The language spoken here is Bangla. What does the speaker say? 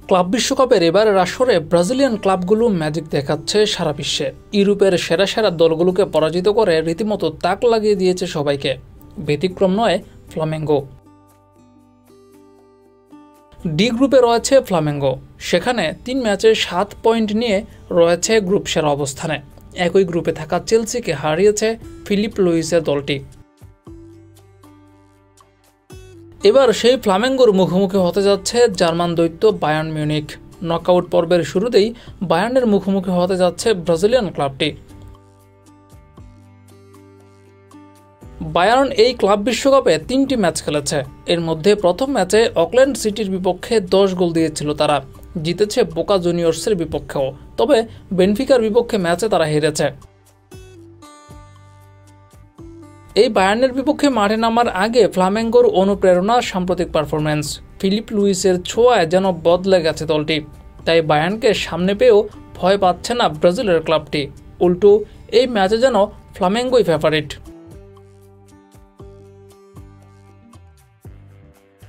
ক্লাব বিশ্বকাপের এবারের আসরে ব্রাজিলিয়ান ক্লাবগুলো ম্যাজিক দেখাচ্ছে সারা বিশ্বে। ইউরোপের সেরা সেরা দলগুলোকে পরাজিত করে রীতিমতো তাক লাগিয়ে দিয়েছে সবাইকে। ব্যতিক্রম নয় ফ্লামেঙ্গো। ডি গ্রুপে রয়েছে ফ্লামেঙ্গো, সেখানে 3 ম্যাচে 7 পয়েন্ট নিয়ে রয়েছে গ্রুপ সেরা অবস্থানে। একই গ্রুপে থাকা চেলসিকে হারিয়েছে ফিলিপ লুইসের দলটি। এবার সেই ফ্লামেঙ্গোর মুখোমুখি হতে যাচ্ছে জার্মান দৈত্য বায়ার্ন মিউনিখ। নকআউট পর্বের শুরুতেই বায়ার্নের মুখোমুখি হতে যাচ্ছে ব্রাজিলিয়ান ক্লাবটি। বায়ার্ন এই ক্লাব বিশ্বকাপে 3টি ম্যাচ খেলেছে। এর মধ্যে প্রথম ম্যাচে অকল্যান্ড সিটির বিপক্ষে 10 গোল দিয়েছিল তারা। জিতেছে বোকা জুনিয়র্সের বিপক্ষেও, তবে বেনফিকার বিপক্ষে ম্যাচে তারা হেরেছে। এই বায়ার্নের বিপক্ষে মাঠে নামার আগে ফ্লামেঙ্গোর অনুপ্রেরণা সাম্প্রতিক পারফরম্যান্স। ফিলিপ লুইসের ছোঁয়ায় যেন বদলে গেছে দলটি। তাই বায়ার্নকে সামনে পেয়েও ভয় পাচ্ছে না ব্রাজিলের ক্লাবটি। উল্টো এই ম্যাচে যেন ফ্লামেঙ্গোই ফেভারিট।